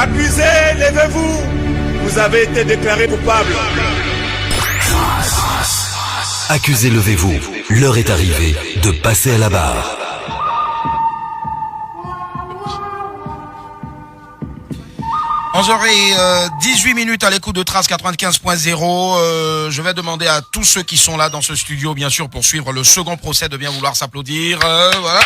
Accusés, levez-vous. Vous avez été déclaré coupable. Accusés, levez-vous. L'heure est arrivée de passer à la barre. On aurait 18 minutes à l'écoute de Trace 95.0. Je vais demander à tous ceux qui sont là dans ce studio, bien sûr, pour suivre le second procès, de bien vouloir s'applaudir. Voilà.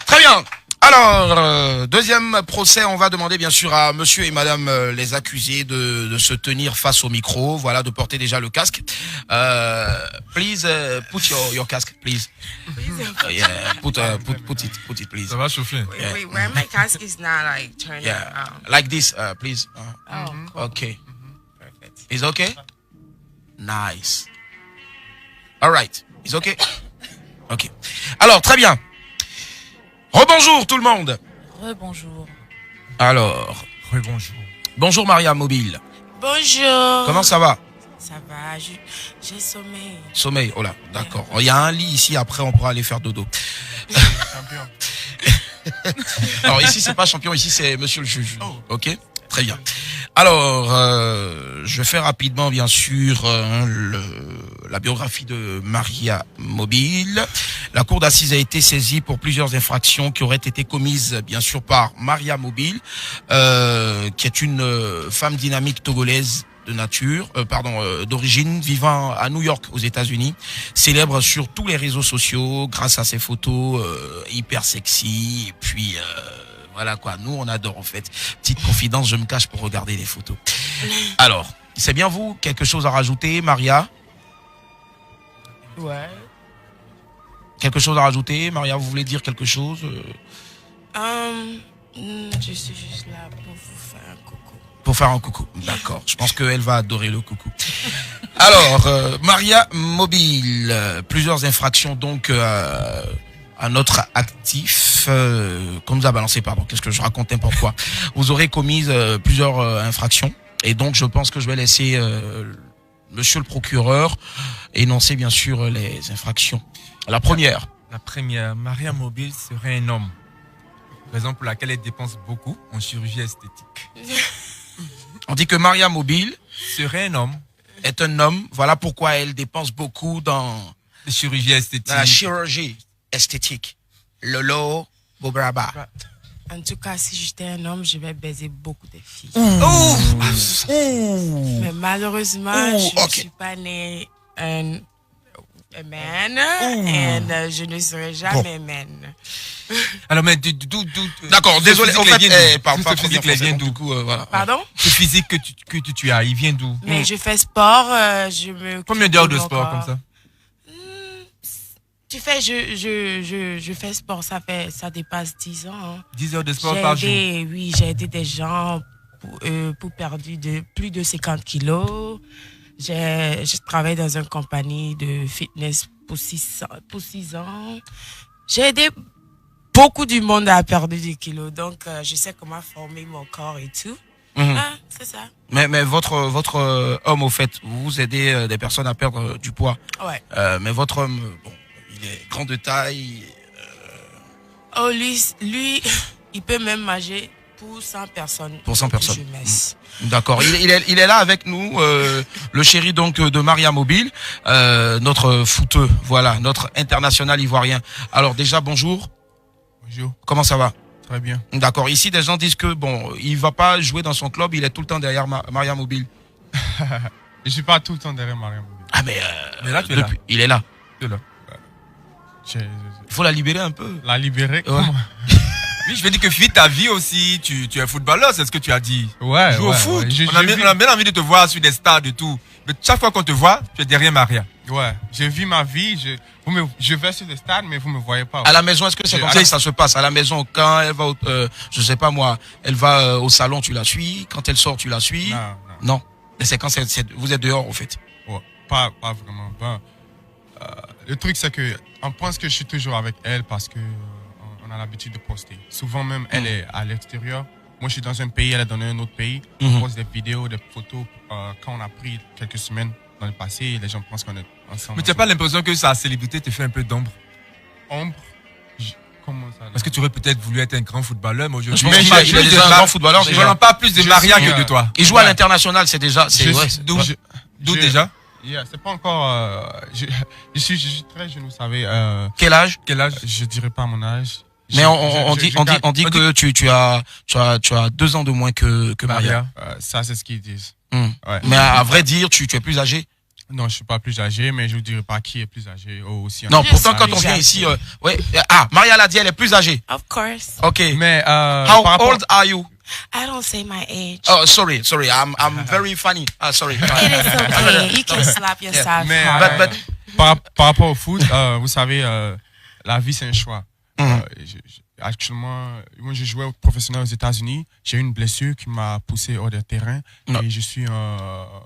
Très bien. Alors, deuxième procès, on va demander bien sûr à monsieur et madame les accusés de se tenir face au micro, voilà, de porter déjà le casque. Please put your casque, please. Yeah, put it, please. Ça va chauffer. Wait, where my cask is not like turning. Yeah, like this, please. Okay. Perfect. Is okay? Nice. All right. Is okay? Okay. Alors, très bien. Rebonjour tout le monde. Rebonjour. Alors, Rebonjour. bonjour Maria Mobile. Bonjour. Comment ça va? Ça va, j'ai sommeil. Sommeil, oh là, d'accord. Il y a un lit ici, après on pourra aller faire dodo. Alors ici c'est pas champion, ici c'est monsieur le juge. Ok? Très bien. Alors, je fais rapidement bien sûr la biographie de Maria Mobile. La cour d'assises a été saisie pour plusieurs infractions qui auraient été commises bien sûr par Maria Mobile, qui est une femme dynamique togolaise de nature, d'origine, vivant à New York aux États-Unis, célèbre sur tous les réseaux sociaux grâce à ses photos hyper sexy. Et puis voilà quoi, nous on adore en fait. Petite confidence, je me cache pour regarder les photos. Alors, c'est bien vous, quelque chose à rajouter, Maria? Ouais. Quelque chose à rajouter, Maria? Vous voulez dire quelque chose? Je suis juste là pour vous faire un coucou. Pour faire un coucou, d'accord. Je pense qu'elle va adorer le coucou. Alors, Maria Mobile, plusieurs infractions donc à notre actif. Qu'on nous a balancé, pardon, qu'est-ce que je raconte n'importe quoi. Vous aurez commis plusieurs infractions. Et donc, je pense que je vais laisser monsieur le procureur énoncer bien sûr les infractions. La première. La première, Maria Mobile serait un homme. Raison pour laquelle elle dépense beaucoup en chirurgie esthétique. On dit que Maria Mobile Serait un homme. est un homme. Voilà pourquoi elle dépense beaucoup dans De chirurgie esthétique. la chirurgie esthétique. Lolo Bobraba. En tout cas, si j'étais un homme, je vais baiser beaucoup de filles. Mais malheureusement, je ne suis pas né un man et je ne serai jamais man. Alors, mais d'où D'accord, ce désolé. physique En fait, vient d'où? parle pas Ce trop bien physique français, vient donc, d'où? du coup, voilà. Pardon? Ce physique que tu as, il vient d'où? Mais je fais sport, je me... Combien d'heures de sport comme ça? Tu fais, je fais sport, ça dépasse 10 ans. Hein. 10 heures de sport par jour? Oui, j'ai aidé des gens pour perdre plus de 50 kilos. Je travaille dans une compagnie de fitness pour 6 ans. J'ai aidé beaucoup du monde à perdre des kilos. Donc, je sais comment former mon corps et tout. C'est ça. Mais votre homme, au fait, vous aidez des personnes à perdre du poids. Ouais. Mais votre homme, bon, il est grand de taille. Oh, lui, il peut même manger pour 100 personnes. Pour 100 que personnes. je messe. D'accord. Il est là avec nous, le chéri donc de Maria Mobile, notre footeux, voilà, notre international ivoirien. Alors déjà bonjour. Bonjour. Comment ça va? Très bien. D'accord. Ici des gens disent que bon, il va pas jouer dans son club, il est tout le temps derrière Maria Mobile. Je suis pas tout le temps derrière Maria Mobile. Ah mais là, tu es là. il est là. Tu es là. Il faut la libérer un peu. La libérer? Comment? Oui, je veux dire que vis ta vie aussi, tu es footballeur, c'est ce que tu as dit. Ouais. Joue au foot. Ouais. On a bien envie de te voir sur des stades et tout. Mais chaque fois qu'on te voit, tu es derrière Maria. Ouais. Je vis ma vie, je vais sur des stades, mais vous me voyez pas. À la maison, est-ce que c'est comme ça que ça se passe? À la maison, quand elle va, je sais pas moi, elle va au salon, tu la suis. Quand elle sort, tu la suis. Non. Mais c'est quand vous êtes dehors, en fait. Ouais. Pas vraiment. Le truc, c'est que on pense que je suis toujours avec elle parce que on a l'habitude de poster. Souvent même, elle est à l'extérieur. Moi, je suis dans un pays, elle est dans un autre pays. On poste des vidéos, des photos. Quand on a pris quelques semaines dans le passé, les gens pensent qu'on est ensemble. Mais tu n'as pas l'impression que sa célébrité te fait un peu d'ombre? Ombre? Comment ça? Parce que tu aurais peut-être voulu être un grand footballeur, mais aujourd'hui. Je pense qu'il est déjà un grand footballeur, Je déjà. ne pas plus de Je Maria suis, que de toi. Il joue à l'international, c'est déjà, c'est, ouais, c'est- D'où je- déjà? Yeah, c'est pas encore. Je suis très jeune, vous savez. Quel âge? Quel âge? Je dirais pas mon âge. Mais on dit que tu as 2 ans de moins que Maria. Ça, c'est ce qu'ils disent. Ouais. Mais à vrai dire, tu es plus âgé. Non, je suis pas plus âgé, mais je vous dirai pas qui est plus âgé aussi. Non, Je pourtant sais quand on déjà. vient ici, ouais. Ah, Maria l'a dit, elle est plus âgée. Of course. Ok. Mais How par rapport- old are you? I don't say my age. Oh, sorry. I'm very funny. Ah, sorry. It is okay. You can slap yourself Mais hard. But- par rapport au foot, vous savez, la vie c'est un choix. Mhm. Actuellement, moi je jouais professionnel aux États-Unis. J'ai eu une blessure qui m'a poussé hors de terrain Non. et je suis.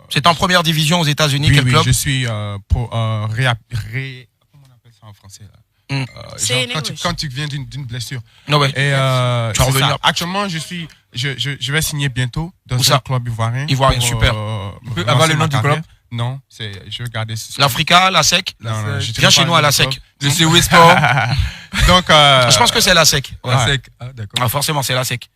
C'est en première division aux États-Unis, Oui, quel oui, club? je suis pour comment on appelle ça en français là? Mm. Say in Genre, English. quand tu viens d'une blessure. Non, ouais. Et Tu vas c'est revenir. ça. Actuellement, je vais signer bientôt dans Où un ça? club ivoirien. Ivoirien, pour, super. me peux avoir lancer le nom ma du club? carrière. Non, je vais garder. L'Africa, la SEC? Non, non, je Viens dirais chez pas nous le à la nom du SEC. Le COE Sport. club. Donc, Je pense que c'est la SEC. Ouais. La SEC. Ah, d'accord. Ah, forcément, c'est la SEC.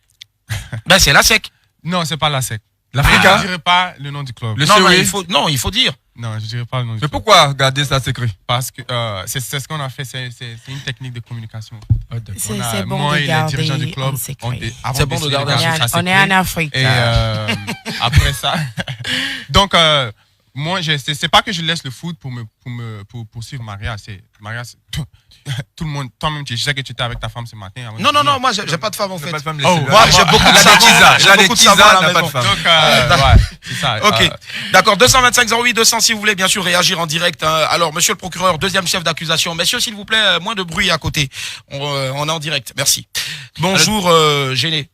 Ben, c'est la SEC. non, c'est pas la SEC. L'Africa. Je dirais pas le nom du club. Le Non, COE. il faut dire. Non, je dirais pas le nom du Mais club. pourquoi garder ça secret? Parce que c'est ce qu'on a fait, c'est une technique de communication. C'est On a- bon moi de et les dirigeants du garder club, en secret. avant C'est bon de décidé garder en ça On est secret. en Afrique. Et après ça, donc moi, c'est pas que je laisse le foot pour suivre Maria. Maria, c'est tout le monde. Toi-même, je sais que tu étais avec ta femme ce matin. avant de Non, venir. moi, j'ai pas de femme, en fait. Pas de femme, Oh, laissez-le. Moi, j'ai beaucoup de savon. J'ai beaucoup de savon à la n'a pas de maison. femme. Donc, ouais, c'est ça. Ok, d'accord. 225 08 200 si vous voulez bien sûr réagir en direct. Hein. Alors, monsieur le procureur, deuxième chef d'accusation. Messieurs, s'il vous plaît, moins de bruit à côté. On est en direct. Merci. Bonjour, Gêné.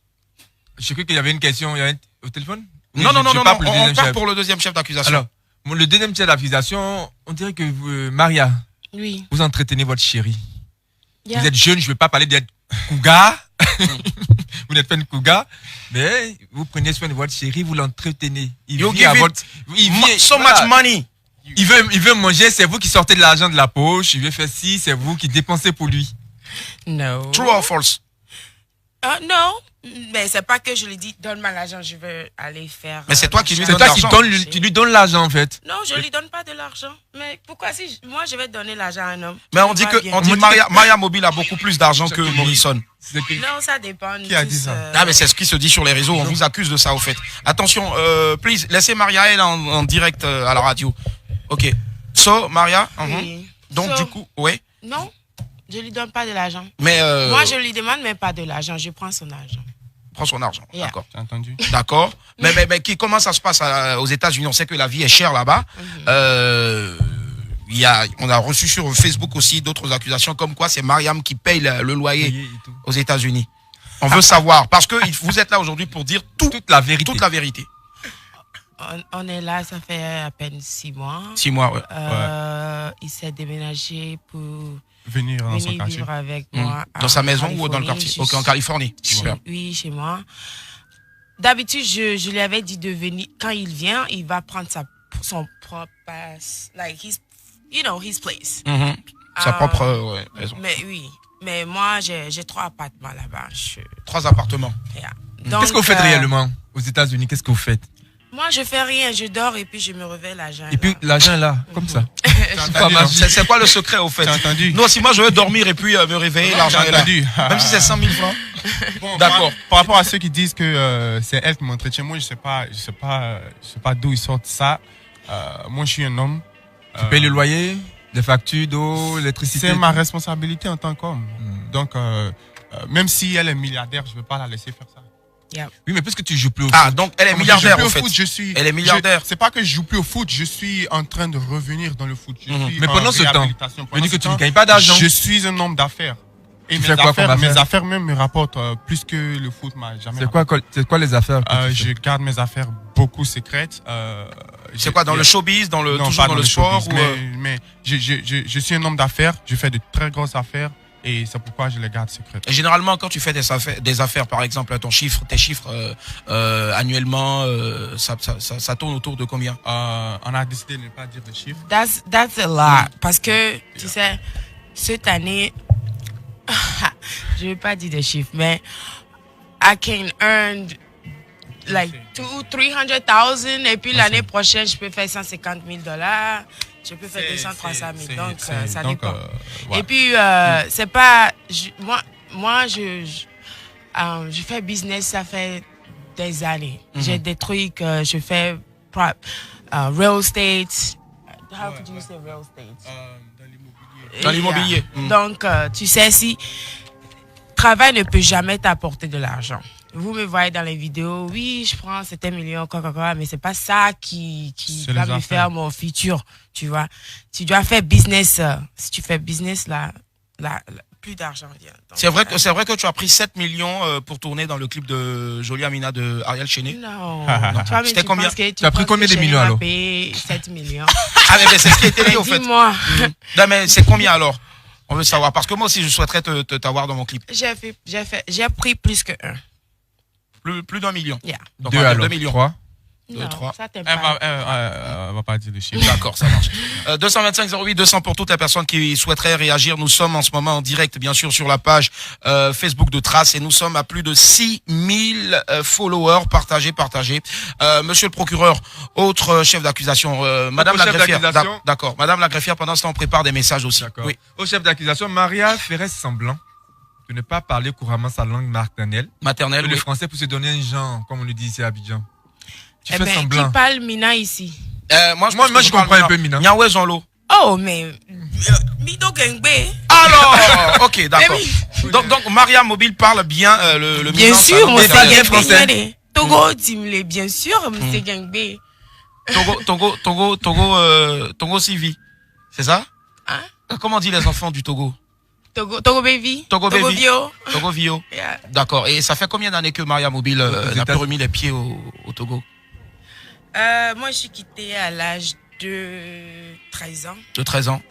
J'ai cru qu'il y avait une question au téléphone. Oui, Non, je pars pour le on deuxième part chef. pour le deuxième chef d'accusation. Alors, le deuxième chef d'accusation, on dirait que Maria, Oui. vous entretenez votre chérie. Yeah. Vous êtes jeune, je ne veux pas parler d'être cougar. Vous n'êtes pas une cougar, mais vous prenez soin de votre chérie, vous l'entretenez. You give it so voilà. much money. Il veut manger, c'est vous qui sortez de l'argent de la poche. Il veut faire ci, c'est vous qui dépensez pour lui. No. True or false? Non. Mais c'est pas que je lui dis, donne-moi l'argent, je veux aller faire. Mais c'est toi qui lui C'est donne toi qui l'argent. tu lui donnes l'argent en fait. Non, je lui donne pas de l'argent. Mais pourquoi si moi je vais donner l'argent à un homme? Mais on Tu dit vois que bien. Maria Mobile a beaucoup plus d'argent que Morrison. Non, ça dépend. Qui a dit ça? Ah, mais c'est ce qui se dit sur les réseaux. On vous accuse de ça, au fait. Attention, please, laissez Maria elle en direct à la radio. Ok. So, Maria. Oui. Donc, So, du coup, ouais. Non, je lui donne pas de l'argent. Mais Moi, je lui demande même pas de l'argent. Je prends son argent. prends son argent. Yeah. D'accord. T'as entendu? D'accord. Mais comment ça se passe aux États-Unis? On sait que la vie est chère là-bas. On a reçu sur Facebook aussi d'autres accusations comme quoi c'est Mariam qui paye le loyer aux États-Unis. On veut savoir parce que vous êtes là aujourd'hui pour dire toute la vérité. Toute la vérité. On est là, ça fait à peine 6 mois. 6 mois, ouais. Il s'est déménagé pour Venir dans son quartier. vivre avec moi. Dans sa maison ou dans le Californie. quartier? Ok, en Californie. Super. Oui, chez moi. D'habitude, je lui avais dit de venir. Quand il vient, il va prendre son propre like his place. Mhm. Sa propre maison. Mais oui. Mais moi, j'ai 3 appartements là-bas. 3 appartements. Yeah. Qu'est-ce que vous faites réellement aux États-Unis? Qu'est-ce que vous faites? Moi, je fais rien. Je dors et puis je me réveille l'argent. Et puis l'argent est là, comme ça. C'est quoi le secret au fait? T'as entendu? Non, si moi je veux dormir et puis me réveiller, l'argent est là. entendu. Même si c'est 100 000 francs. Bon, D'accord. Par rapport à ceux qui disent que c'est elle qui m'entretient, moi je sais pas d'où ils sortent ça. Moi je suis un homme. Tu payes le loyer, les factures d'eau, l'électricité. C'est ma responsabilité en tant qu'homme. Donc même si elle est milliardaire, je ne vais pas la laisser faire ça. Yeah. Oui, mais puisque tu joues plus au Ah, donc elle est milliardaire je au joue plus fait. au foot, je suis. Elle est milliardaire. C'est pas que je joue plus au foot, je suis en train de revenir dans le foot. Je suis Mais en pendant ce temps, réhabilitation. je dis que ce tu ne temps, gagnes pas d'argent. Je suis un homme d'affaires. Et Tu fais quoi comme mes affaires? affaires même me rapportent plus que le foot m'a jamais C'est quoi les affaires que tu fais? je garde mes affaires beaucoup secrètes. C'est quoi, dans le showbiz, Non, toujours pas dans le sport showbiz, ou mais je suis un homme d'affaires, je fais de très grosses affaires et c'est pourquoi je les garde secrètes. Et généralement, quand tu fais des affaires, par exemple, tes chiffres annuellement, ça tourne autour de combien? On a décidé de ne pas dire de chiffres. That's a lot. Parce que, tu sais, cette année, je vais pas dire des chiffres, mais I can earn like 300,000 et puis l'année prochaine, je peux faire 150 000 $. Je peux faire 200, 300 000. Donc, ça dépend. Ouais. Et puis, c'est pas, moi, je fais business, ça fait des années. J'ai des trucs, je fais real estate. How could you say real estate? Dans l'immobilier. Donc, tu sais, si travail ne peut jamais t'apporter de l'argent. Vous me voyez dans les vidéos, oui, je prends 7 millions, quoi, mais c'est pas ça qui va me faire mon futur, tu vois. Tu dois faire business. Si tu fais business, là, plus d'argent vient. C'est vrai que tu as pris 7 millions pour tourner dans le clip de Jolie Amina de Ariel Chéné. Non. C'était combien? Tu as pris combien de millions alors? 7 millions. Ah, mais c'est ce qui était dit au fait. Dis-moi. Non, mais c'est combien alors? On veut savoir. Parce que moi aussi, je souhaiterais t'avoir dans mon clip. J'ai pris plus que 1. Plus d'1 million. Yeah. Donc, 2 on va dire alors. 2 millions. 3. 2, 3. Ça t'aime Elle pas. va pas dire le chiffre. D'accord, ça marche. 225 08 200 pour toutes les personnes qui souhaiteraient réagir. Nous sommes en ce moment en direct, bien sûr, sur la page Facebook de Trace et nous sommes à plus de 6000 followers. Partagez. Monsieur le procureur, autre chef d'accusation, Madame la greffière. D'accord. Madame la greffière, pendant ce temps, on prépare des messages aussi. D'accord. Oui. Au chef d'accusation, Maria ferait semblant de ne pas parler couramment sa langue maternelle. Maternelle, Le oui. français pour se donner un genre, comme on le dit ici à Abidjan. Tu Eh fais ben, semblant. qui parle Mina ici? Moi, Moi, je comprends un peu, Mina. Nyawé Zonlo. Oh, mais Mido Gengbe. Alors, ok, d'accord. Eh oui. Donc, Maria Mobile parle bien le Bien Milan, sûr, sa langue monsieur maternelle. bien français. Gengbe. Togo, dis-le, bien sûr, monsieur Gengbe. Togo Sivi. C'est ça? Hein? Comment on dit les enfants du Togo? Togo Baby. Togo Baby. Bio. Togo Vio. Yeah. D'accord. Et ça fait combien d'années que Maria Mobile n'a plus remis les pieds au Togo? Moi, je suis quittée à l'âge de 13 ans. De 13 ans.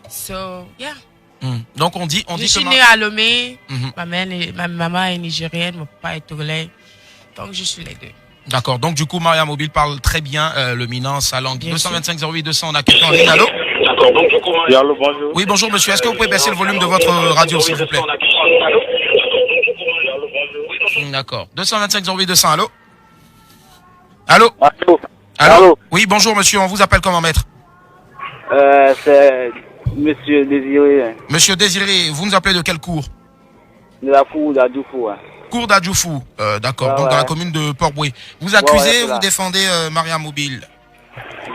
So, yeah. Donc on dit Je que suis née à Lomé. Mhm. Ma maman est nigérienne, mon papa est togolais. Donc, je suis les deux. D'accord. Donc du coup, Maria Mobile parle très bien le Minan, sa langue. Bien 225 08 200, on a quelqu'un en ligne. Allô? D'accord, donc oui, allô, bonjour. Oui, bonjour monsieur. Est-ce que vous pouvez baisser le volume de votre radio, s'il vous plaît? D'accord. 225 08 200, allô? Allô? Allô? Allô? Allô? Oui, bonjour monsieur. On vous appelle comment, maître? C'est Monsieur Désiré, Monsieur Désiré, vous nous appelez de quelle cour? de la cour d'Adjoufou. Cour d'Adjoufou. D'accord. Ouais, Donc dans ouais. la commune de Port-Boué. Vous accusez, Ouais, c'est vous là. défendez Maria Mobile.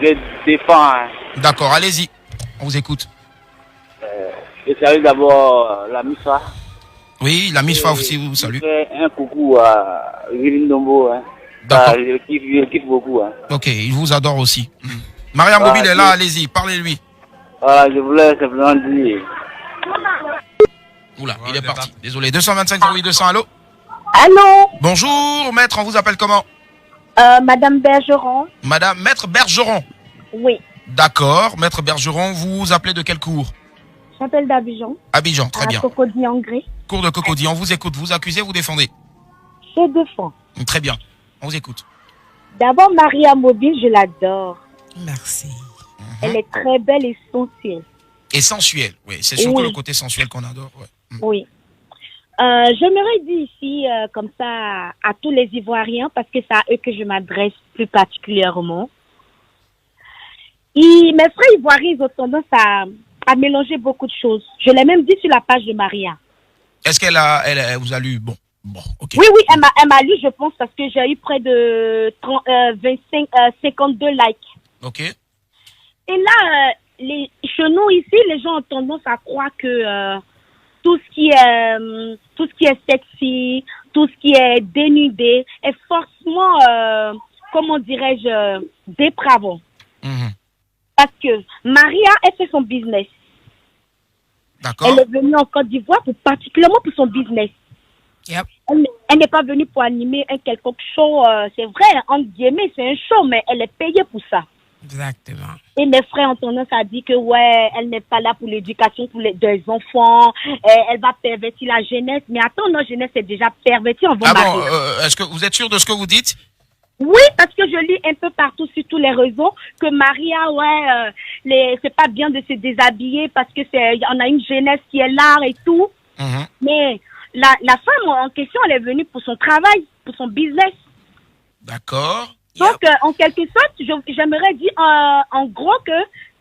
Je défends. Hein. D'accord, allez-y. On vous écoute. Je salue d'abord la MIFA. Oui, la MIFA aussi vous salue. Je fais un coucou à Viline Dombo. Hein. D'accord. Je kiffe beaucoup. Hein. Ok, il vous adore aussi. Maria Mobile est là, allez-y, parlez-lui. Voilà, je voulais simplement dire. Oula, Ouais, il est il est parti. parti. Désolé. 225 08 200, allô? Allô, Bonjour, maître, on vous appelle comment? Madame Bergeron. Madame Maître Bergeron. Oui, D'accord, Maître Bergeron, vous vous appelez de quelle cour? j'appelle d'Abidjan, Abidjan, très à bien. Cocody en Gré. Cour de Cocody, on vous écoute. Vous accusez, vous défendez. Je défends. Très bien, on vous écoute. D'abord, Maria Mobile, je l'adore. Merci. Elle est très belle et sensuelle. Et sensuel, oui, c'est surtout Oui. le côté sensuel qu'on adore. Ouais. Oui. J'aimerais dire ici, comme ça, à tous les Ivoiriens, parce que c'est à eux que je m'adresse plus particulièrement. Mes frères ivoiriens, ils ont tendance à mélanger beaucoup de choses. Je l'ai même dit sur la page de Maria. Est-ce elle vous a lu? Bon, ok. Oui, elle m'a lu, je pense, parce que j'ai eu près de 52 likes. Ok. Et là, chez nous ici, les gens ont tendance à croire que tout ce qui est sexy, tout ce qui est dénudé est forcément, comment dirais-je, dépravant. Mhm. Parce que Maria, elle fait son business. D'accord. Elle est venue en Côte d'Ivoire particulièrement pour son business. Yep. Elle n'est pas venue pour animer un quelconque show. C'est vrai, entre guillemets, c'est un show, mais elle est payée pour ça. Exactement. Et mes frères ont tendance à dire que ouais, elle n'est pas là pour l'éducation des enfants, elle va pervertir la jeunesse. Mais attends, notre jeunesse est déjà pervertie, on va Ah bon, marier. est-ce que vous êtes sûr de ce que vous dites? Oui, parce que je lis un peu partout sur tous les réseaux que Maria, c'est pas bien de se déshabiller parce que on a une jeunesse qui est là et tout. Mais la femme en question, elle est venue pour son travail, pour son business. D'accord. Donc, en quelque sorte, j'aimerais dire en gros que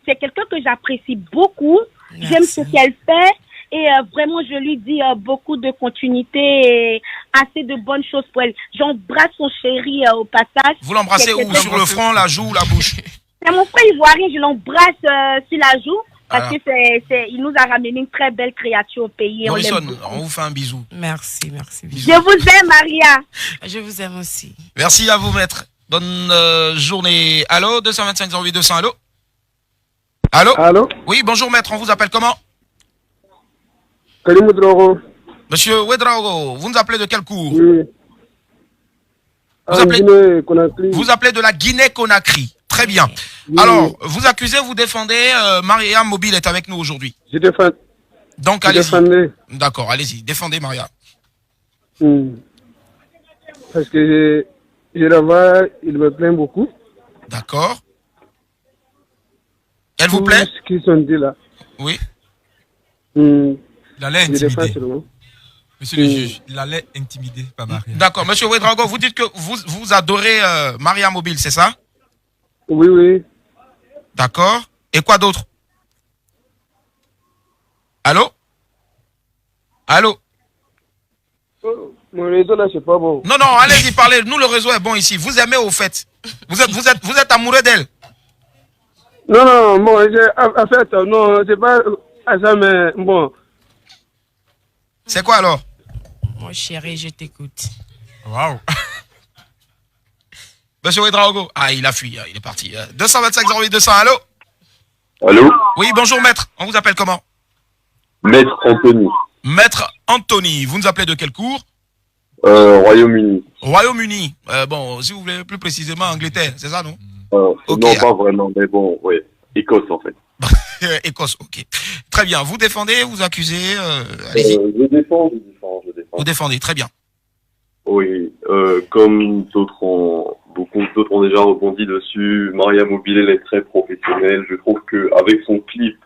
c'est quelqu'un que j'apprécie beaucoup. Merci. J'aime ce qu'elle fait. Et vraiment, je lui dis beaucoup de continuité et assez de bonnes choses pour elle. J'embrasse son chéri au passage. Vous l'embrassez où? Sur le front, la joue ou la bouche? C'est mon frère ivoirien, je l'embrasse sur la joue. Parce que il nous a ramené une très belle créature au pays. Morrison, on vous fait un bisou. Merci. Je vous aime, Maria. Je vous aime aussi. Merci à vous, maître. Bonne journée. Allô, 225 08 200, allô? Allô? Allô? Oui, bonjour, maître. On vous appelle comment? Kalimou Drogo. Monsieur Ouedraogo, vous nous appelez de quel cours? Oui. Vous appelez de la Guinée-Conakry. Très bien. Oui. Alors, vous accusez, vous défendez. Maria Mobile est avec nous aujourd'hui. Je défends. Donc, allez-y. D'accord, allez-y. Défendez Maria. Parce que je la vois, il me plaint beaucoup. D'accord. Elle vous plaît? Ce qu'ils ont dit là. Oui. Il allait intimider. Monsieur le juge, il allait intimider par Maria. D'accord. Monsieur Ouedraogo, vous dites que vous adorez Maria Mobile, c'est ça? Oui, oui. D'accord. Et quoi d'autre? Allô? Allô? Mon réseau là, c'est pas bon. Non, non, allez-y, parlez. Nous, le réseau est bon ici. Vous aimez au fait. Vous êtes amoureux d'elle? Non, non, bon, en fait, non, c'est pas à ça, mais bon. C'est quoi alors? Mon chéri, je t'écoute. Waouh. Monsieur Ouedraogo. Ah, il a fui, il est parti. 225 08 200, allô? Allô? Oui, bonjour maître. On vous appelle comment? Maître Anthony. Maître Anthony. Vous nous appelez de quel cours? Royaume-Uni. Royaume-Uni. Bon, si vous voulez plus précisément Angleterre, c'est ça, non? Okay. Non, pas vraiment, mais bon, oui. Écosse, en fait. Écosse, ok. Très bien. Vous défendez, vous accusez, allez-y. Je défends. Vous défendez, très bien. Oui, comme beaucoup d'autres ont déjà rebondi dessus, Maria Mobile, elle est très professionnelle. Je trouve qu'avec son clip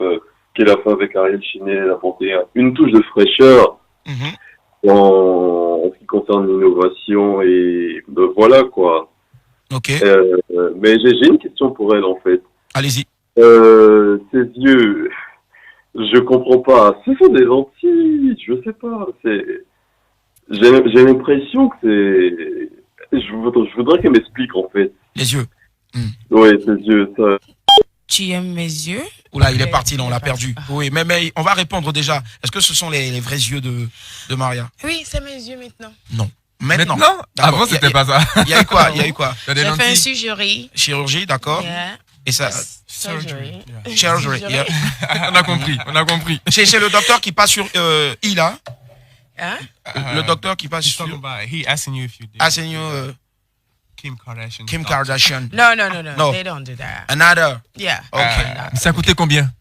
qu'elle a fait avec Ariel Chinet, elle a apporté une touche de fraîcheur en ce qui concerne l'innovation et voilà quoi. Ok. Mais j'ai une question pour elle en fait. Allez-y. Ses yeux, je comprends pas. Ce sont des lentilles, je sais pas. J'ai l'impression que c'est. Je voudrais qu'elle m'explique en fait. Les yeux. Oui, ses yeux. Ça. Tu aimes mes yeux? Oula, il est parti, là, on l'a perdu. Oui, mais on va répondre déjà. Est-ce que ce sont les vrais yeux de Maria? Oui, c'est mes yeux maintenant. Non. Maintenant? Avant, c'était pas ça. Il y a eu quoi? J'ai fait une chirurgie. Chirurgie, d'accord. Yeah. Et ça. Surgery. Chirurgie. Yeah. On a compris. C'est le docteur qui passe sur I là. Hein? Le docteur qui passe sur. He asking you if you did. Asking you. Kim Kardashian. Kim Kardashian. No. They don't do that. Another. Yeah. Okay. Ça a coûté combien?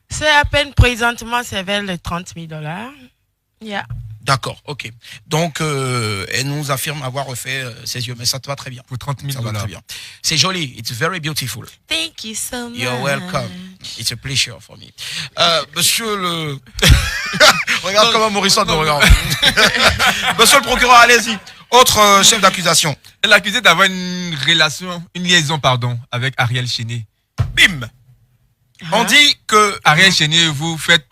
C'est à peine présentement, c'est vers les $30,000. Yeah. D'accord, ok. Donc, elle nous affirme avoir refait ses yeux, mais ça te va très bien. Pour $30,000. Ça va très bien. C'est joli. It's very beautiful. Thank you so much. You're welcome. It's a pleasure for me. Monsieur le... Regarde comment Morrison nous regarde. Monsieur le procureur, allez-y. Autre chef d'accusation. Elle est accusée d'avoir une liaison, avec Ariel Chinet. Bim. On dit que... Ariel Chinet, vous faites...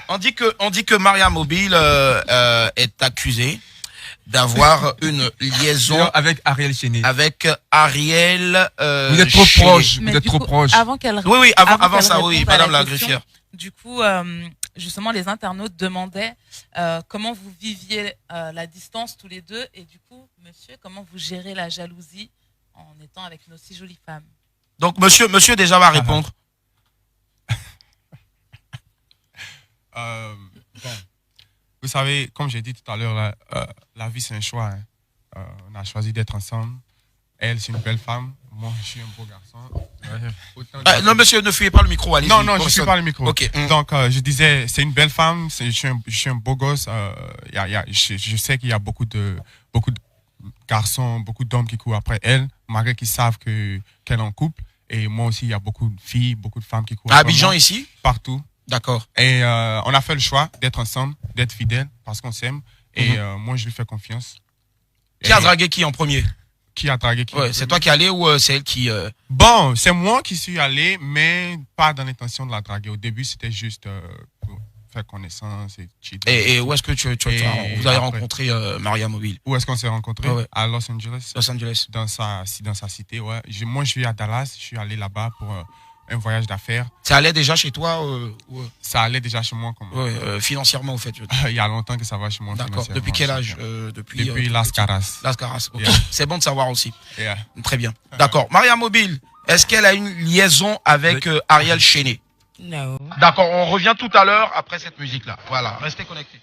On dit que Maria Mobile est accusée d'avoir une liaison avec Ariel Chinet. Avec Ariel. Vous êtes trop proche. Vous êtes trop proche. Avant qu'elle. Oui, avant ça, oui, Madame la greffière. Du coup, justement, les internautes demandaient comment vous viviez la distance tous les deux et du coup, monsieur, comment vous gérez la jalousie en étant avec nos si jolies femmes. Donc, monsieur déjà va répondre. Bon. Vous savez, comme j'ai dit tout à l'heure, la vie c'est un choix. Hein. On a choisi d'être ensemble. Elle, c'est une belle femme. Moi, je suis un beau garçon. Non, monsieur, ne fuyez pas le micro. Non, je ne suis pas le micro. Okay. Donc, je disais, c'est une belle femme. Je suis un beau gosse. Je sais qu'il y a beaucoup de garçons, beaucoup d'hommes qui courent après elle, malgré qu'ils savent qu'elle est en couple. Et moi aussi, il y a beaucoup de filles, beaucoup de femmes qui courent à après Abidjan, moi. ici? Partout. D'accord. Et on a fait le choix d'être ensemble, d'être fidèles, parce qu'on s'aime. Et moi, je lui fais confiance. Qui a dragué qui en premier? Qui a dragué qui? Ouais, c'est toi qui es allé ou c'est elle qui... Bon, c'est moi qui suis allé, mais pas dans l'intention de la draguer. Au début, c'était juste pour faire connaissance et cheat. Et où est-ce que vous avez rencontré Maria Mobile? Où est-ce qu'on s'est rencontrés? Ouais. À Los Angeles. Los Angeles. Dans sa cité, ouais. Moi, je suis à Dallas. Je suis allé là-bas pour un voyage d'affaires. Ça allait déjà chez toi Ça allait déjà chez moi. financièrement, au fait. Il y a longtemps que ça va chez moi. D'accord. Depuis quel âge? Depuis Las Caras. Las Caras. Okay. Yeah. C'est bon de savoir aussi. Yeah. Très bien. D'accord. Maria Mobile, est-ce qu'elle a une liaison avec Ariel Chéné? Non. D'accord. On revient tout à l'heure après cette musique-là. Voilà. Restez connectés.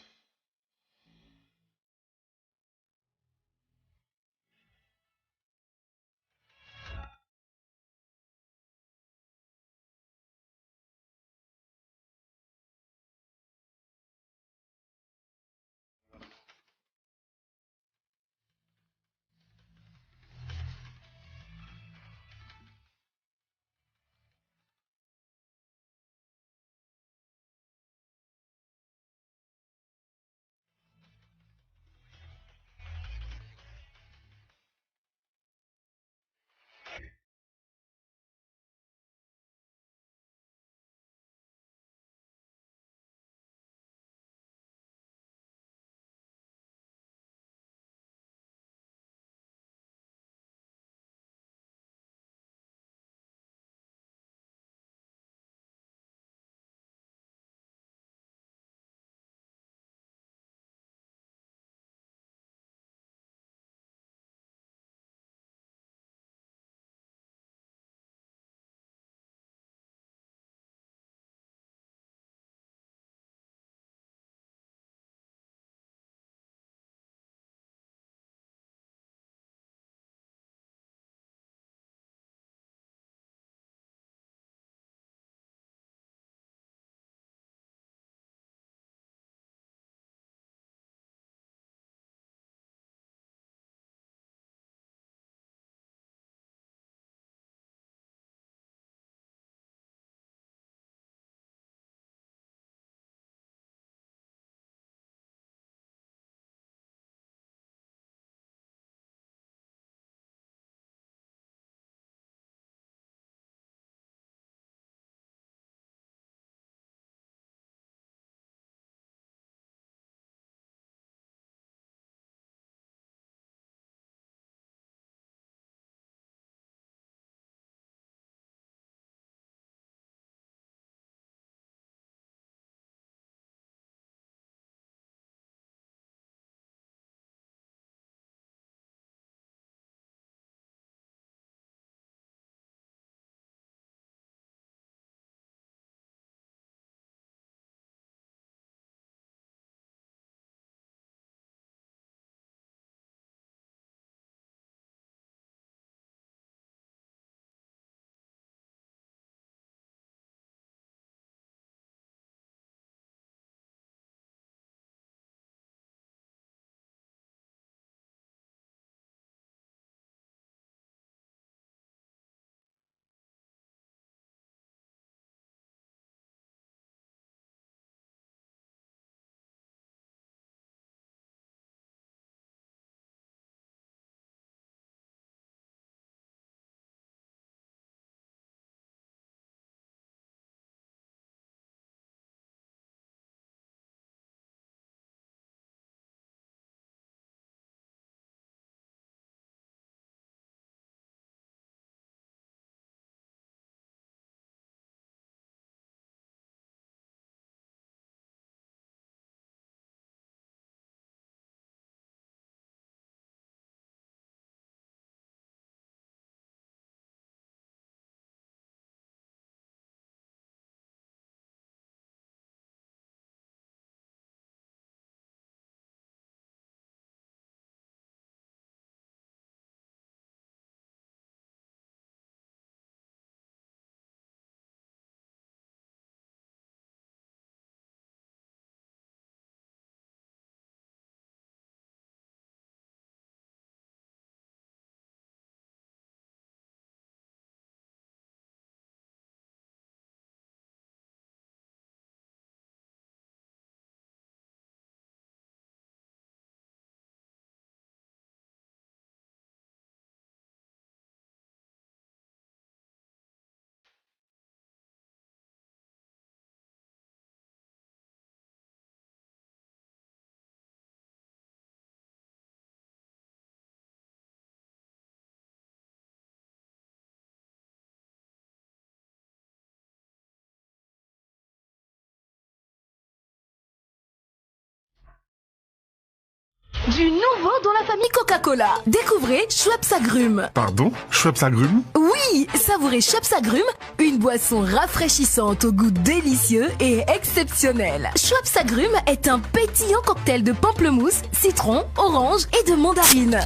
Du nouveau dans la famille Coca-Cola. Découvrez Schweppes Agrumes. Pardon? Schweppes Agrumes? Oui, savourez Schweppes Agrumes, une boisson rafraîchissante au goût délicieux et exceptionnel. Schweppes Agrumes est un pétillant cocktail de pamplemousse, citron, orange et de mandarine.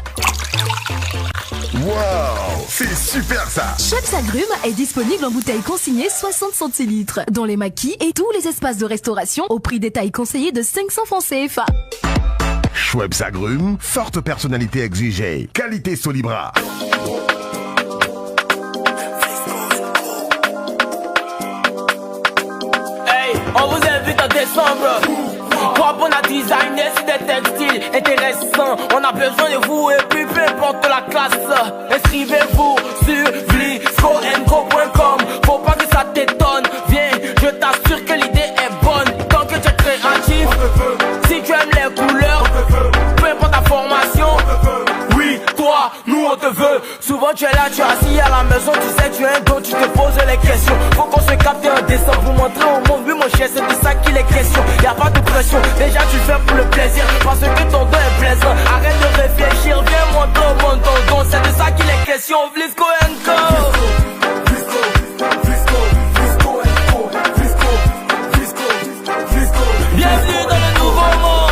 Wow, c'est super ça! Schweppes Agrumes est disponible en bouteille consignée 60 centilitres dans les maquis et tous les espaces de restauration au prix détail conseillé de 500 francs CFA. Schweppes Agrumes, forte personnalité exigée, qualité Solibra. Hey, on vous invite en décembre. Pour apprendre à designer sur des textiles intéressants. On a besoin de vous et puis peu importe la classe. Inscrivez-vous sur vliscoenco.com. Faut pas que ça t'étonne. Viens, je t'assure que l'idée est bonne. Tant que tu es créatif, si tu aimes les couleurs, peu importe ta formation. Oui, toi, nous on te veut. Souvent tu es là, tu es assis à la maison. Tu sais, tu es un don, tu te poses les questions. Faut qu'on se capte en décembre pour montrer au monde. Oui mon cher, c'est de ça qu'il est question. Y'a pas de pression, déjà tu fais pour le plaisir. Parce que ton don est plaisant. Arrête de réfléchir, viens montrer au monde ton don. C'est de ça qu'il est question. Vlisco & Co. Bienvenue dans le nouveau monde.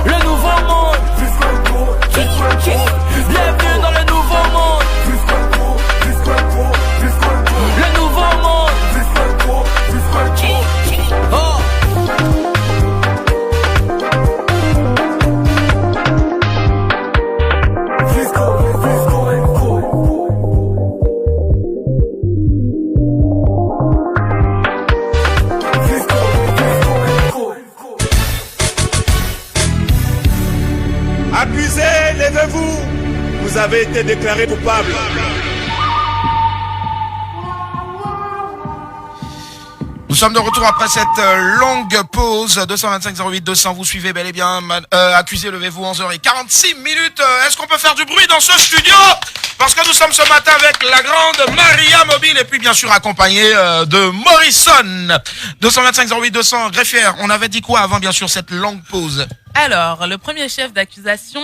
Le nouveau monde. Bienvenue dans le nouveau monde. Le nouveau monde. Oh. Accusés, levez-vous. Vous avez été déclaré coupable. Nous sommes de retour après cette longue pause. 225 08 200, vous suivez bel et bien. Accusé, levez-vous, 11h46 minutes. Est-ce qu'on peut faire du bruit dans ce studio? Parce que nous sommes ce matin avec la grande Maria Mobile et puis bien sûr accompagnée de Morrison. 225 08 200, greffière, on avait dit quoi avant bien sûr cette longue pause? Alors, le premier chef d'accusation,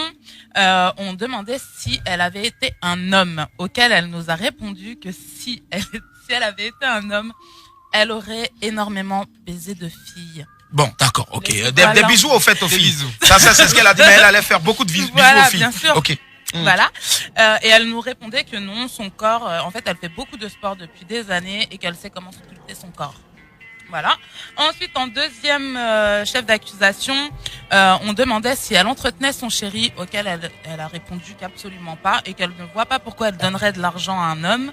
on demandait si elle avait été un homme, auquel elle nous a répondu que si elle avait été un homme, elle aurait énormément baisé de filles. Bon, d'accord, ok. Des Voilà. bisous au fait aux filles. Ça c'est ce qu'elle a dit, mais elle allait faire beaucoup de bisous Voilà, aux filles. bien sûr. Ok. Voilà. Et elle nous répondait que non, son corps, en fait, elle fait beaucoup de sport depuis des années et qu'elle sait comment sculpter son corps. Voilà. Ensuite, en deuxième chef d'accusation, on demandait si elle entretenait son chéri, auquel elle a répondu qu'absolument pas et qu'elle ne voit pas pourquoi elle donnerait de l'argent à un homme.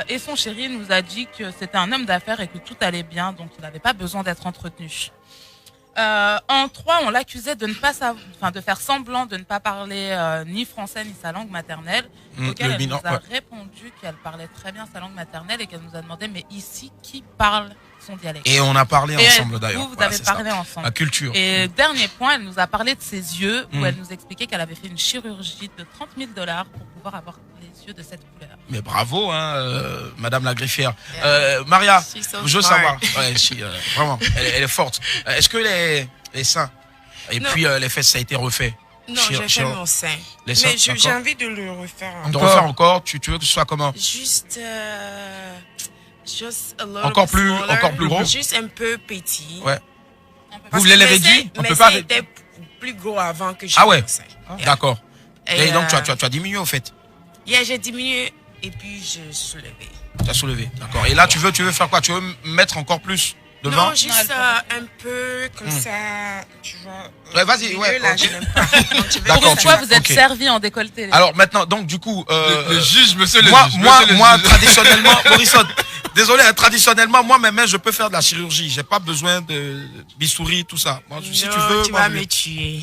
Et son chéri nous a dit que c'était un homme d'affaires et que tout allait bien, donc il n'avait pas besoin d'être entretenu. En 3, on l'accusait de ne pas de faire semblant de ne pas parler ni français ni sa langue maternelle. Auquel elle nous a répondu qu'elle parlait très bien sa langue maternelle et qu'elle nous a demandé mais ici qui parle son dialecte. Et on a parlé ensemble d'ailleurs. Vous avez parlé ensemble. La culture. Et dernier point, elle nous a parlé de ses yeux où elle nous expliquait qu'elle avait fait une chirurgie de $30 000 pour pouvoir avoir les yeux de cette couleur. Mais bravo, Madame la greffière. Maria, je veux savoir. Ouais, vraiment, elle est forte. Est-ce que les seins et Non. puis les fesses, ça a été refait? Non, j'ai fait mon sein. Les seins, Mais j'ai d'accord. envie de le refaire. De refaire encore, tu veux que ce soit comment? Juste a little Encore bit plus- smaller, encore plus gros? Juste un peu petit. Ouais. Parce voulez que les mes réduire? seins- On mes peut pas seins étaient plus gros avant que j'ai Ah ouais. mon sein. Yeah. D'accord. Et donc tu euh, as diminué au fait. Yeah, j'ai diminué et puis je soulevé. Tu as soulevé. D'accord. Et là tu veux faire quoi? Tu veux mettre encore plus devant? Non, juste un peu comme ça, tu vois. Ouais, vas-y, Au ouais, milieu, là, ok. je n'aime pas. Donc, je vais D'accord, faire Pourquoi ça. vous êtes ok. servi en décolleté? Alors maintenant, donc du coup, Le juge, monsieur le moi, juge. moi, monsieur le moi, juge. traditionnellement, Morrison, désolé, traditionnellement, moi, mes mains, je peux faire de la chirurgie. J'ai pas besoin de bistouri, tout ça. Moi, si tu Non, veux, tu moi, vas je- me tuer.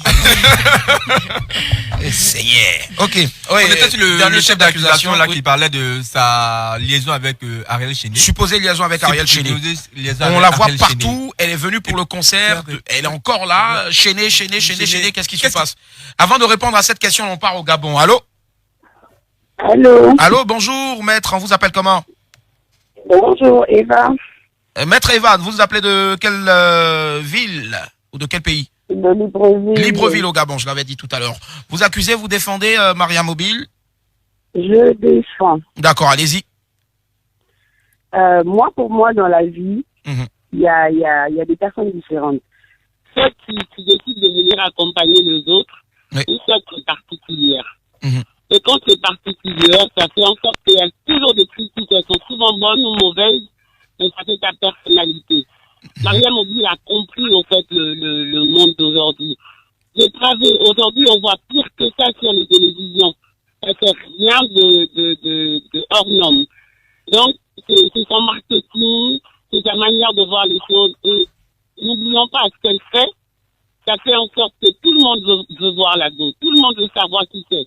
Essayez. Ok. Ouais, On était sur le dernier chef d'accusation là oui. qui parlait de sa liaison avec Ariel Chéné. Supposée liaison avec Ariel Chéné. Supposée liaison On avec la voit Ariel partout. Chéné. Elle est venue pour le concert. Elle est encore là. Chéné. Qu'est-ce qui se passe? Avant de répondre à cette question, on part au Gabon. Allô? Allô? Allô, bonjour, maître. On vous appelle comment? Bonjour, Eva. Maître Eva, vous vous appelez de quelle ville ou de quel pays? De Libreville. Libreville au Gabon, je l'avais dit tout à l'heure. Vous accusez, vous défendez Maria Mobile? Je défends. D'accord, allez-y. Moi, pour moi, dans la vie, il y a des personnes différentes. Soit qui décident de venir accompagner les autres, ou soit qui est particulière. Et quand c'est particulière, ça fait en sorte qu'il y a toujours des critiques. Elles sont souvent bonnes ou mauvaises, mais ça fait ta personnalité. Maria Mobile a compris, en fait, le monde d'aujourd'hui. Aujourd'hui, on voit pire que ça sur les télévisions. Ça fait rien de hors norme. Donc, c'est son marketing, c'est sa manière de voir les choses. Et n'oublions pas ce qu'elle fait. Ça fait en sorte que tout le monde veut voir la go. Tout le monde veut savoir qui c'est.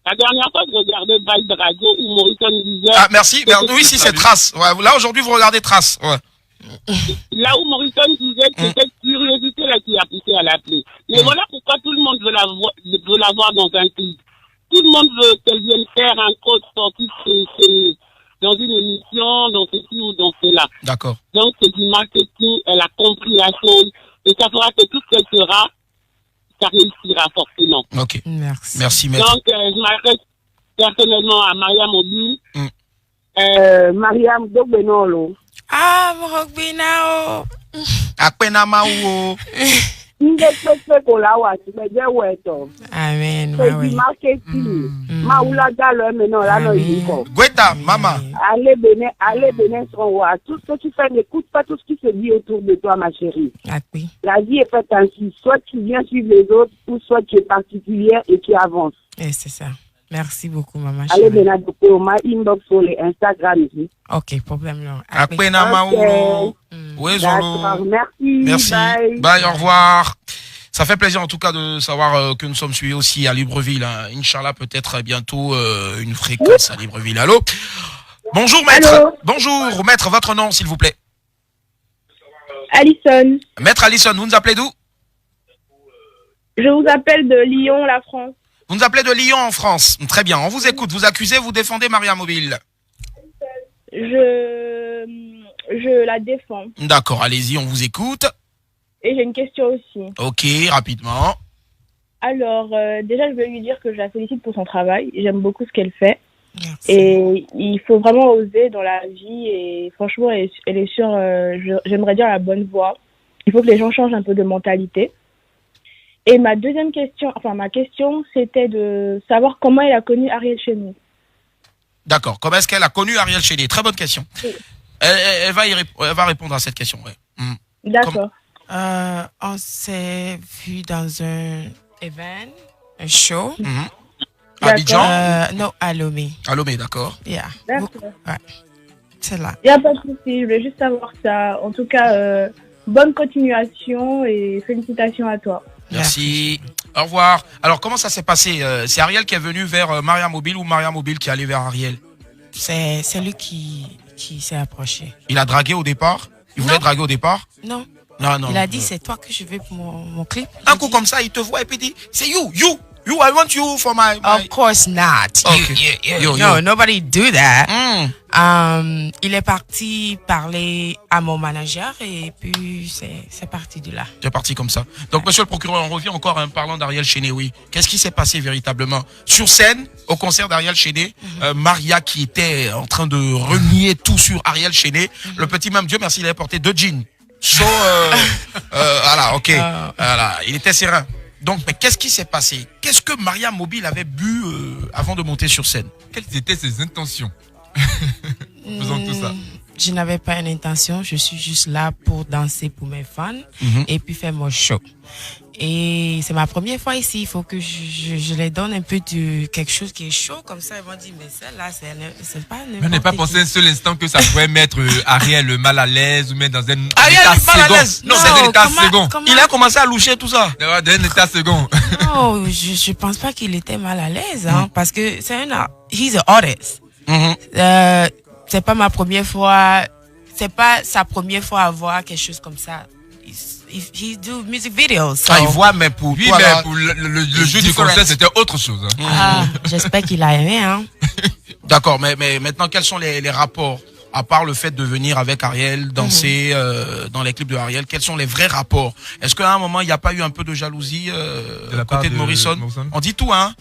La dernière fois, je regardais Vibe Radio où Morrison disait... Ah, merci. Oui, si, c'est Trace. Ouais, là, aujourd'hui, vous regardez Trace. Ouais. Là où Morrison disait que c'était curiosité là qui a poussé à l'appeler. Mais voilà pourquoi tout le monde veut la voir dans un clip. Tout le monde veut qu'elle vienne faire un code sportif dans une émission, dans ceci ou dans cela. D'accord. Donc, c'est du marketing. Elle a compris la chose. Et ça fera que tout ce qu'elle fera, ça réussira forcément. Ok. Merci. Merci, maître. Donc, je m'adresse personnellement à Maria Mobile. Mariam Dobenolo. Ah, Morokbinao. Akpenamao. Amen. C'est du marketing. Maoula Galo, maintenant, là, non, il faut. Gweta, maman. Allez, Bénin, tout ce que tu fais, n'écoute pas tout ce qui se dit autour de toi, ma chérie. La vie est faite ainsi. Soit tu viens suivre les autres, ou soit tu es particulière et tu avances. Et c'est ça. Merci beaucoup, maman. Allez, Bénin, on m'a inbox sur les Instagram ici. Ok, problème non. Akpenamao. Oui, Zolo. Merci. Merci. Bye, au revoir. Ça fait plaisir en tout cas de savoir que nous sommes suivis aussi à Libreville. Hein. Inch'Allah, peut-être bientôt une fréquence à Libreville. Allô? Bonjour maître. Allô. Bonjour maître, votre nom s'il vous plaît. Alison. Maître Alison, vous nous appelez d'où? Je vous appelle de Lyon, la France. Vous nous appelez de Lyon en France. Très bien, on vous écoute, vous accusez, vous défendez Maria Mobile. Je la défends. D'accord, allez-y, on vous écoute. Et j'ai une question aussi. Ok, rapidement. Alors, déjà, je veux lui dire que je la félicite pour son travail. J'aime beaucoup ce qu'elle fait. Merci. Et il faut vraiment oser dans la vie. Et franchement, elle est sur, j'aimerais dire, la bonne voie. Il faut que les gens changent un peu de mentalité. Et ma question, c'était de savoir comment elle a connu Ariel Cheney. D'accord, comment est-ce qu'elle a connu Ariel Cheney? Très bonne question. Oui. Elle va répondre à cette question. Ouais. D'accord. On s'est vu dans un event, un show. Abidjan? Non, à Lomé. À Lomé, d'accord. Yeah. D'accord. Ouais. C'est là. Il n'y a pas de souci, je voulais juste savoir ça. En tout cas, bonne continuation et félicitations à toi. Merci. Au revoir. Alors, comment ça s'est passé? C'est Ariel qui est venu vers Maria Mobile ou Maria Mobile qui est allé vers Ariel? C'est lui qui s'est approché. Il a dragué au départ? Il voulait draguer au départ? Non. Non. Il a dit, c'est toi que je veux pour mon clip. Un coup comme ça, il te voit et puis il dit, c'est you, I want you for my... Of course not. Okay. No, nobody do that. Il est parti parler à mon manager et puis c'est parti de là. C'est parti comme ça. Donc, monsieur le procureur, on revient encore en parlant d'Ariel Cheney, oui. Qu'est-ce qui s'est passé véritablement? Sur scène, au concert d'Ariel Cheney, Maria qui était en train de renier tout sur Ariel Cheney, le petit même Dieu merci, il avait porté 2 jeans. So, voilà, ok. Voilà, il était serein. Donc, mais qu'est-ce qui s'est passé? Qu'est-ce que Maria Mobile avait bu avant de monter sur scène? Quelles étaient ses intentions? Faisons tout ça. Je n'avais pas une intention. Je suis juste là pour danser pour mes fans et puis faire mon show. Et c'est ma première fois ici. Il faut que je les donne un peu de quelque chose qui est chaud. Comme ça, ils vont dire, mais celle-là, c'est pas n'importe qui. On n'est pas pensé un seul instant que ça pourrait mettre Ariel mal à l'aise ou mettre dans un Ariel état mal à second. l'aise. Non, c'est un état second. Il a commencé à loucher tout ça. Dans un état second. Non, je pense pas qu'il était mal à l'aise, hein, parce que c'est he's an artist. C'est pas ma première fois. C'est pas sa première fois à voir quelque chose comme ça. He do music videos. So. Il voit, mais pour oui, toi, mais là, pour le jeu du concert, c'était autre chose. J'espère qu'il a aimé, hein. D'accord, mais maintenant, quels sont les rapports à part le fait de venir avec Ariel, danser dans les clips de Ariel, quels sont les vrais rapports? Est-ce qu'à un moment, il n'y a pas eu un peu de jalousie de la côté part de Morrison? On dit tout, hein?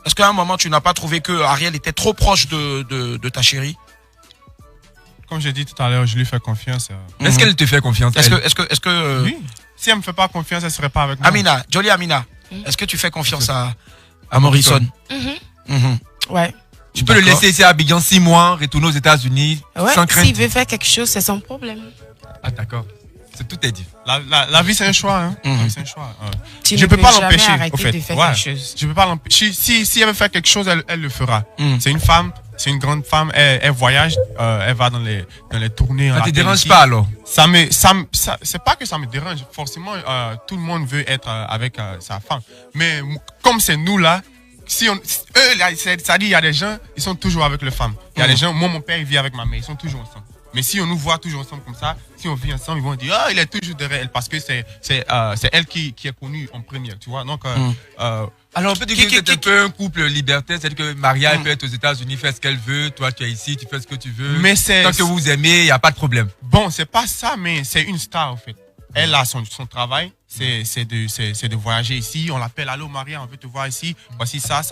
Est-ce qu'à un moment, tu n'as pas trouvé que Ariel était trop proche de ta chérie? Comme j'ai dit tout à l'heure, je lui fais confiance. Est-ce qu'elle te fait confiance? Est-ce que oui. Si elle me fait pas confiance, elle serait pas avec moi. Amina, Jolie Amina, est-ce que tu fais confiance à Morrison? Ouais. Tu peux le laisser ici à Abidjan 6 mois, retourner aux États-Unis sans crainte. S'il veut faire quelque chose, c'est son problème. Ah d'accord. Tout est dit. La vie c'est un choix. Hein. C'est un choix. Tu je ne peux peux pas jamais l'empêcher. arrêter Au fait, de faire quelque chose. Je peux pas l'empêcher. Si elle veut faire quelque chose, elle le fera. C'est une femme, c'est une grande femme. Elle voyage, elle va dans les tournées. Ça te dérange pas alors? C'est pas que ça me dérange. Forcément, tout le monde veut être avec sa femme. Mais comme c'est nous là. C'est-à-dire, il y a des gens, ils sont toujours avec les femmes. Il y a des gens, moi, mon père, il vit avec ma mère, ils sont toujours ensemble. Mais si on nous voit toujours ensemble comme ça, si on vit ensemble, ils vont dire, il est toujours derrière elle, parce que c'est elle qui est connue en première, tu vois. Donc, alors, on peut dire que c'est un peu un couple libertaire, c'est-à-dire que Maria, elle peut être aux États-Unis, faire ce qu'elle veut, toi, tu es ici, tu fais ce que tu veux. Mais tant que vous vous aimez, il n'y a pas de problème. Bon, c'est pas ça, mais c'est une star, en fait. Elle a son travail, c'est de voyager ici. On l'appelle, allô Maria, on veut te voir ici. Voici ça,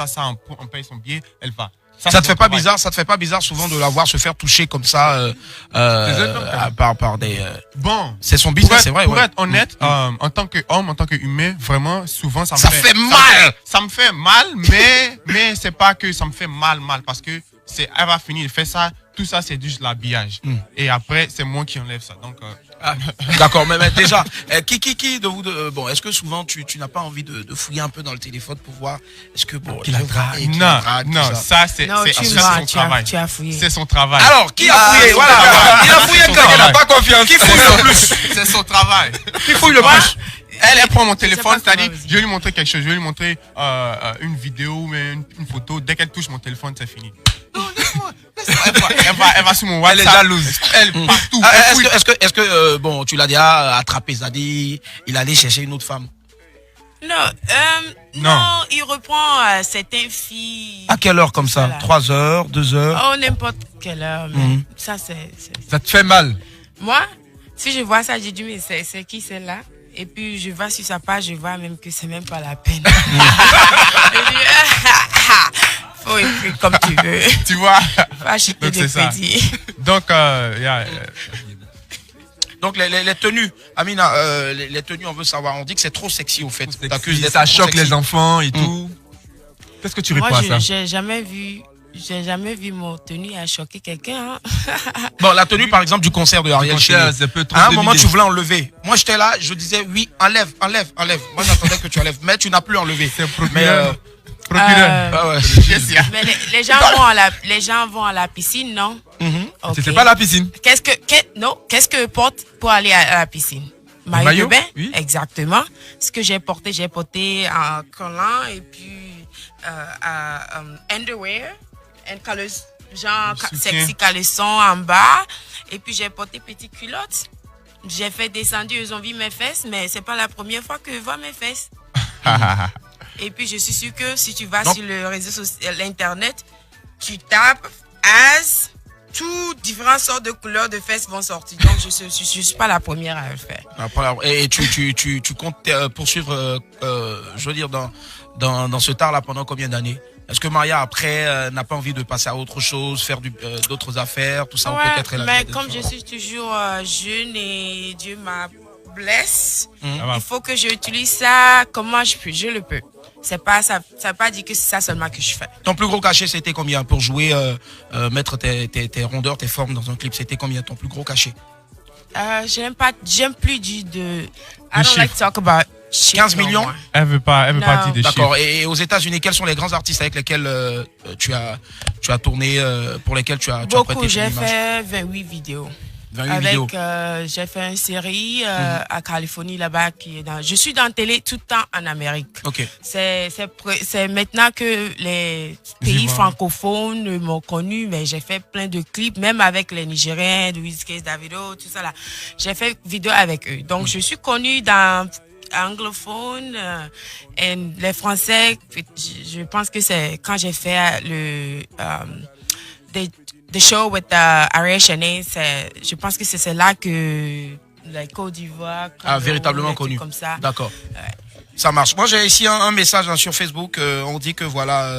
on paye son billet, elle va. Ça te fait pas bizarre, souvent de la voir se faire toucher comme ça par des. Bon, c'est son business, c'est vrai. Pour être honnête, en tant qu'homme, en tant qu'humain, vraiment, souvent ça me fait mal. Ça me fait mal, mais c'est pas que ça me fait mal parce que elle va finir de faire ça. Tout ça, c'est juste l'habillage. Et après, c'est moi qui enlève ça. Donc, d'accord, mais déjà, qui de vous bon, est-ce que souvent tu n'as pas envie de fouiller un peu dans le téléphone pour voir est-ce que bon, non, ça c'est son travail. Tu as fouillé. C'est son travail. Alors, qui a fouillé? Voilà, il a fouillé quand il n'a pas confiance. Qui fouille le plus? C'est son travail. Qui fouille le plus? Elle prend mon téléphone, c'est-à-dire, je vais lui montrer quelque chose, je vais lui montrer une vidéo ou une photo. Dès qu'elle touche mon téléphone, c'est fini. Elle va sur mon WhatsApp. Elle est jalouse. Elle partout. Est-ce que bon, tu l'as déjà attrapé, Zadi, il allait chercher une autre femme? Non, il reprend certaines filles. À quelle heure comme ça? 3 heures, 2 heures? Oh, n'importe quelle heure. Mais ça, ça te fait mal? Moi, si je vois ça, j'ai dit, mais c'est qui celle-là? Et puis, je vais sur sa page, je vois même que c'est même pas la peine. Faut écrire comme tu veux. Tu vois? Faut acheter des crédits. Donc, Donc, les tenues, Amina, les tenues, on veut savoir. On dit que c'est trop sexy, au fait. Ça choque les enfants et tout. Qu'est-ce que tu réponds à ça? Moi, j'ai jamais vu mon tenue à choquer quelqu'un. Bon, la tenue, par exemple, du concert de Ariel Chine. À un moment, tu voulais enlever. Moi, j'étais là, je disais, oui, enlève. Moi, j'attendais que tu enlèves. Mais tu n'as plus enlevé. Mais les gens vont à la piscine, non? Okay. C'est pas la piscine. Qu'est-ce que porte pour aller à la piscine? Maillot de bain? Oui. Exactement. Ce que j'ai porté un collant et puis underwear, genre sexy caleçon en bas, et puis j'ai porté petite culotte. J'ai fait descendre, ils ont vu mes fesses, mais c'est pas la première fois que je vois mes fesses. Et puis je suis sûre que si tu vas sur le réseau social, l'internet, tu tapes as, toutes différentes sortes de couleurs de fesses vont sortir. Donc je suis pas la première à le faire. Et tu comptes poursuivre, je veux dire, dans ce tard là pendant combien d'années? Est-ce que Maria après n'a pas envie de passer à autre chose, faire d'autres affaires, tout ça? Ouais, peut-être mais comme je suis toujours jeune et Dieu m'a blesse, il faut que j'utilise ça comment je le peux. C'est pas ça veut pas dire que c'est ça seulement que je fais. Ton plus gros cachet, c'était combien pour jouer, mettre tes rondeurs, tes formes dans un clip? C'était combien ton plus gros cachet? J'aime plus dire de. I don't like to talk about 15 millions? Elle veut pas dire des chiffres. D'accord. Et aux États-Unis, quels sont les grands artistes avec lesquels tu as tourné, pour lesquels tu as prêté ton image? J'ai fait 28 vidéos. J'ai fait une série à Californie là-bas je suis dans la télé tout le temps en Amérique. Okay. C'est maintenant que les pays francophones m'ont connu, mais j'ai fait plein de clips, même avec les Nigériens, Wizkid, Davido, tout ça là. J'ai fait vidéo avec eux. Donc je suis connue dans anglophone et les Français. Je pense que c'est quand j'ai fait des the show with Ariel Chenet, je pense que c'est là que la Côte d'Ivoire a véritablement connu. Comme ça. D'accord. Ça marche. Moi, j'ai ici un message sur Facebook. On dit que voilà,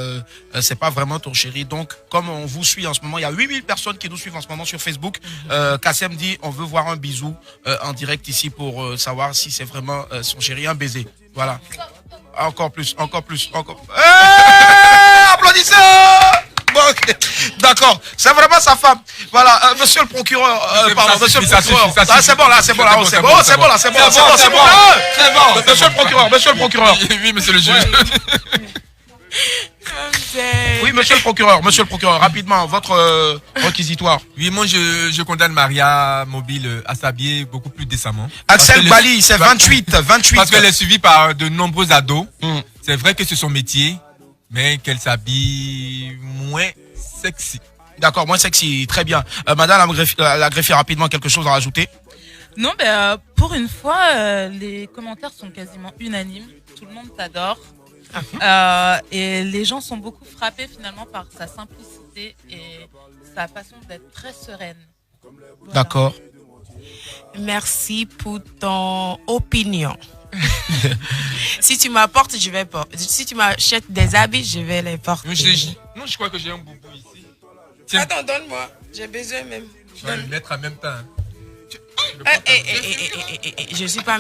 c'est pas vraiment ton chéri. Donc, comme on vous suit en ce moment, il y a 8000 personnes qui nous suivent en ce moment sur Facebook. Kassem dit, on veut voir un bisou en direct ici pour savoir si c'est vraiment son chéri. Un baiser. Voilà. Encore plus. Applaudissez! Bon, okay. D'accord, c'est vraiment sa femme. Voilà, monsieur le procureur, pardon, monsieur le procureur. C'est bon là, c'est bon. Monsieur le procureur. Oui, monsieur le juge. Oui, monsieur le procureur, rapidement, votre réquisitoire. Oui, moi je condamne Maria Mobile à s'habiller beaucoup plus décemment. Axel Bali, c'est 28. Parce qu'elle est suivie par de nombreux ados. C'est vrai que c'est son métier, mais qu'elle s'habille moins sexy. D'accord, moins sexy, très bien. Madame la greffière, rapidement, quelque chose à rajouter? Non, pour une fois, les commentaires sont quasiment unanimes. Tout le monde t'adore. Et les gens sont beaucoup frappés finalement par sa simplicité et sa façon d'être très sereine. Voilà. D'accord. Merci pour ton opinion. Si tu m'apportes, je vais porter. Si tu m'achètes des habits, je vais les porter. Non, je crois que j'ai un boubou ici. Tiens. Attends, donne-moi. J'ai besoin même. Je vais le mettre en même temps. Je suis pas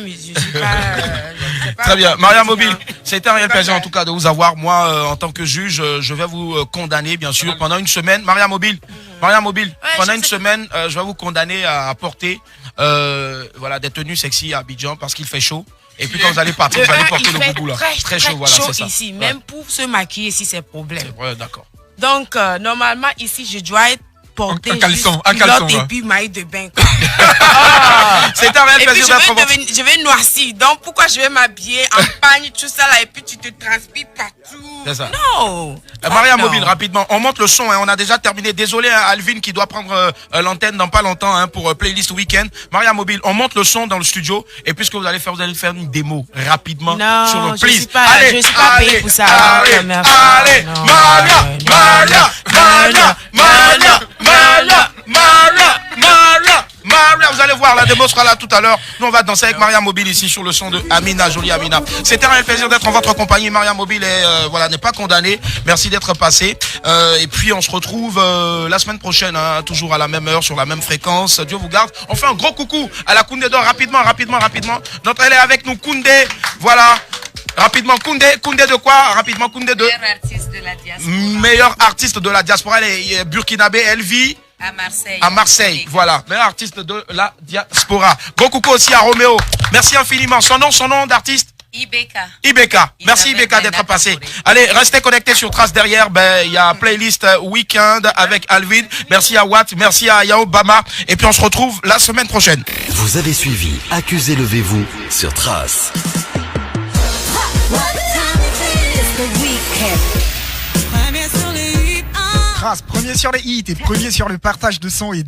très bien. Maria Mobile, c'était un réel plaisir en tout cas de vous avoir. Moi, en tant que juge, je vais vous condamner, bien sûr, pendant une semaine. Maria Mobile, pendant une semaine, je vais vous condamner à porter des tenues sexy à Abidjan parce qu'il fait chaud. Et puis quand vous allez partir, vous allez porter le boubou là. Très chaud, voilà, c'est ça. Ici, même pour se maquiller, ici, c'est problème. C'est vrai, d'accord. Donc, normalement, ici, je dois être porté un caleçon, et puis maillot de bain. C'est un réel plaisir d'être je vais noircir. Donc, pourquoi je vais m'habiller en pagne, tout ça là, et puis tu te transpires partout? C'est ça. Non. Maria Mobile, rapidement, on monte le son, on a déjà terminé. Désolé à Alvin qui doit prendre l'antenne dans pas longtemps pour Playlist Weekend. Maria Mobile, on monte le son dans le studio. Et puisque vous allez faire une démo rapidement sur le please. Je suis pas payé pour ça. Allez, Maria, vous allez voir, la démo sera là tout à l'heure. Nous, on va danser avec Maria Mobile ici sur le son de Amina, jolie Amina. C'était un réel plaisir d'être en votre compagnie. Maria Mobile n'est pas condamnée. Merci d'être passé. Et puis, on se retrouve la semaine prochaine, toujours à la même heure, sur la même fréquence. Dieu vous garde. On fait un gros coucou à la Koundé d'Or, rapidement. Donc, elle est avec nous, Koundé. Voilà. Rapidement, Koundé de quoi? Rapidement, Koundé de... Meilleur artiste de la diaspora. Meilleur artiste de la diaspora. Elle est burkinabé, elle vit... À Marseille, voilà. Meilleur artiste de la diaspora. Gros coucou aussi à Roméo. Merci infiniment. Son nom d'artiste? Ibeka. Merci Ibeka d'être passé. Allez, restez connectés sur Trace derrière. Il y a Playlist Weekend avec Alvin. Merci à Watt, merci à Yao Bama. Et puis on se retrouve la semaine prochaine. Vous avez suivi Accusez Levez-vous sur Trace. Trace, premier sur les hits et premier sur le partage de son et